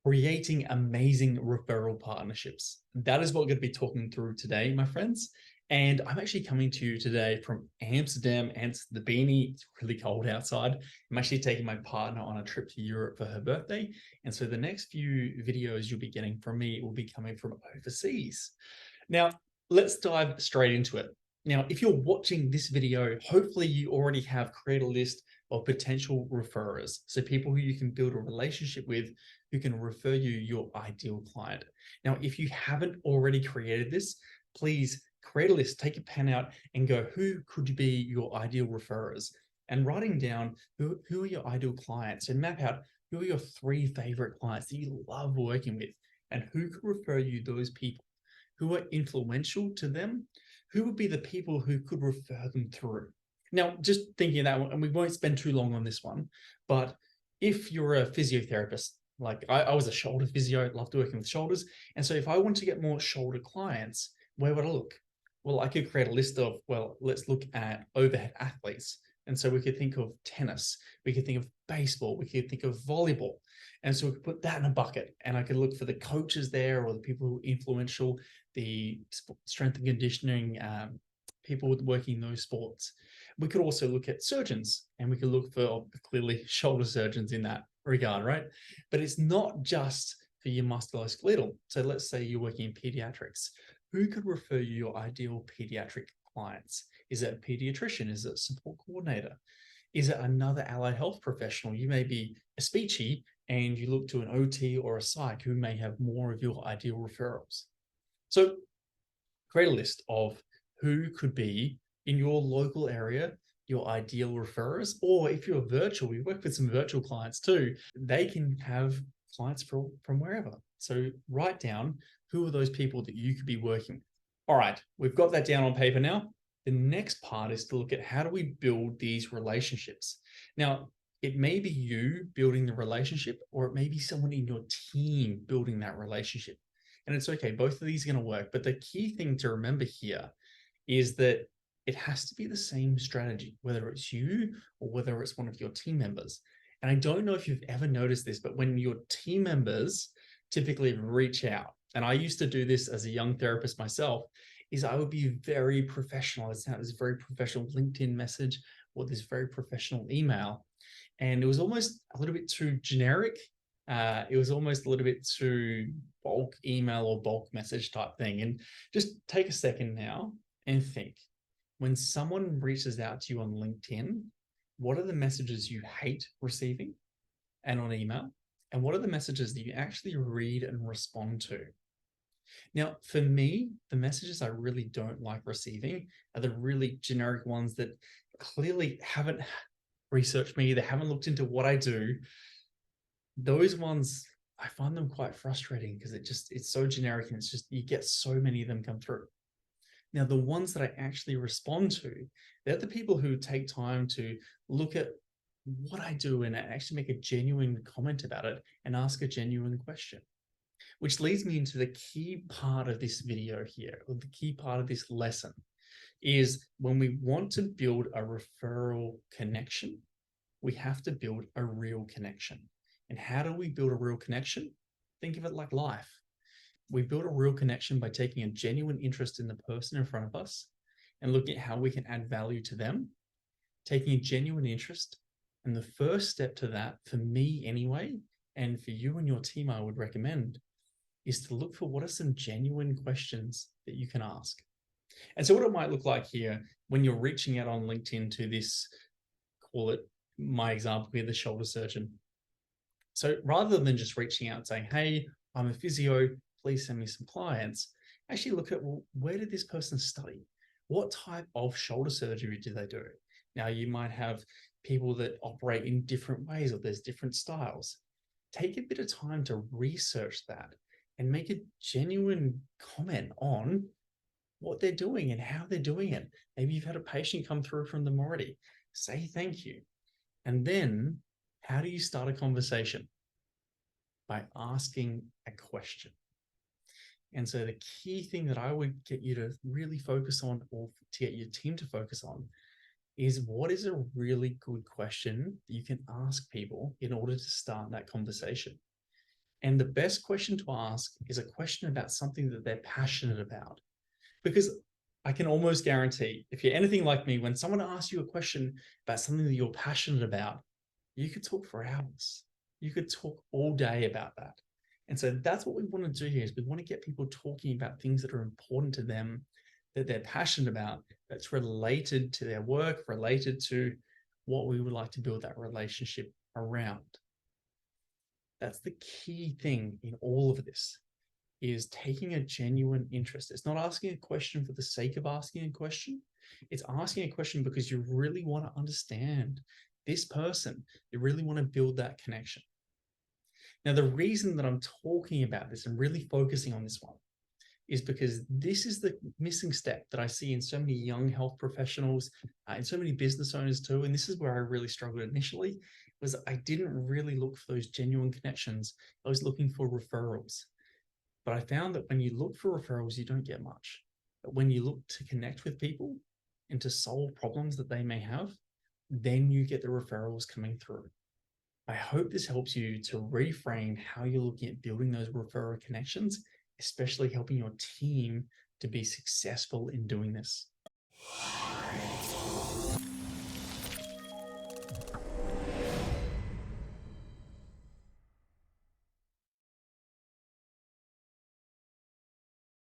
creating amazing referral partnerships. That is what we're going to be talking through today, my friends. And I'm actually coming to you today from Amsterdam, and the beanie. It's really cold outside. I'm actually taking my partner on a trip to Europe for her birthday. And so the next few videos you'll be getting from me will be coming from overseas. Now, let's dive straight into it. Now, if you're watching this video, hopefully you already have created a list of potential referrers. So people who you can build a relationship with, who can refer you your ideal client. Now, if you haven't already created this, please create a list, take a pen out and go, who could be your ideal referrers? And writing down who are your ideal clients, and map out who are your 3 favorite clients that you love working with, and who could refer you those people who are influential to them. Who would be the people who could refer them through? Now, just thinking of that one, and we won't spend too long on this one, but if you're a physiotherapist, like I was a shoulder physio, loved working with shoulders. And so if I want to get more shoulder clients, where would I look? Well, I could create a list of, well, let's look at overhead athletes. And so we could think of tennis, we could think of baseball, we could think of volleyball. And so we could put that in a bucket, and I could look for the coaches there, or the people who are influential, the strength and conditioning people working in those sports. We could also look at surgeons, and we could look for clearly shoulder surgeons in that regard, right? But it's not just for your musculoskeletal. So let's say you're working in pediatrics. Who could refer you your ideal pediatric clients? Is it a pediatrician? Is it a support coordinator? Is it another allied health professional? You may be a speechy and you look to an OT or a psych who may have more of your ideal referrals. So create a list of who could be in your local area your ideal referrers. Or if you're virtual, we work with some virtual clients too, they can have clients from wherever. So write down who are those people that you could be working with. All right, we've got that down on paper now. The next part is to look at, how do we build these relationships? Now, it may be you building the relationship, or it may be someone in your team building that relationship. And it's okay, both of these are going to work. But the key thing to remember here is that it has to be the same strategy, whether it's you or whether it's one of your team members. And I don't know if you've ever noticed this, but when your team members typically reach out, and I used to do this as a young therapist myself, is I would be very professional. It's this very professional LinkedIn message or this very professional email. And it was almost a little bit too generic. It was almost a little bit too bulk email or bulk message type thing. And just take a second now and think, when someone reaches out to you on LinkedIn, what are the messages you hate receiving and on email? And what are the messages that you actually read and respond to? Now, for me, the messages I really don't like receiving are the really generic ones that clearly haven't researched me, they haven't looked into what I do. Those ones, I find them quite frustrating because it's so generic, and it's just, you get so many of them come through. Now, the ones that I actually respond to, they're the people who take time to look at what I do and actually make a genuine comment about it and ask a genuine question. Which leads me into the key part of this video here, or the key part of this lesson, is when we want to build a referral connection, we have to build a real connection. And how do we build a real connection? Think of it like life. We build a real connection by taking a genuine interest in the person in front of us and looking at how we can add value to them, taking a genuine interest. And the first step to that, for me anyway, and for you and your team, I would recommend, is to look for what are some genuine questions that you can ask. And so what it might look like here when you're reaching out on LinkedIn to this, call it my example here, the shoulder surgeon. So rather than just reaching out and saying, hey, I'm a physio, please send me some clients, actually look at, well, where did this person study? What type of shoulder surgery do they do? Now, you might have people that operate in different ways, or there's different styles. Take a bit of time to research that and make a genuine comment on what they're doing and how they're doing it. Maybe you've had a patient come through from them already. Say thank you. And then, how do you start a conversation? By asking a question. And so the key thing that I would get you to really focus on, or to get your team to focus on, is what is a really good question that you can ask people in order to start that conversation. And the best question to ask is a question about something that they're passionate about. Because I can almost guarantee, if you're anything like me, when someone asks you a question about something that you're passionate about, you could talk for hours. You could talk all day about that. And so that's what we want to do here is we want to get people talking about things that are important to them, that they're passionate about, that's related to their work, related to what we would like to build that relationship around. That's the key thing in all of this is taking a genuine interest. It's not asking a question for the sake of asking a question. It's asking a question because you really want to understand this person. You really want to build that connection. Now, the reason that I'm talking about this and really focusing on this one is because this is the missing step that I see in so many young health professionals and so many business owners too. And this is where I really struggled initially, was I didn't really look for those genuine connections. I was looking for referrals. But I found that when you look for referrals, you don't get much. But when you look to connect with people and to solve problems that they may have, then you get the referrals coming through. I hope this helps you to reframe how you're looking at building those referral connections, especially helping your team to be successful in doing this.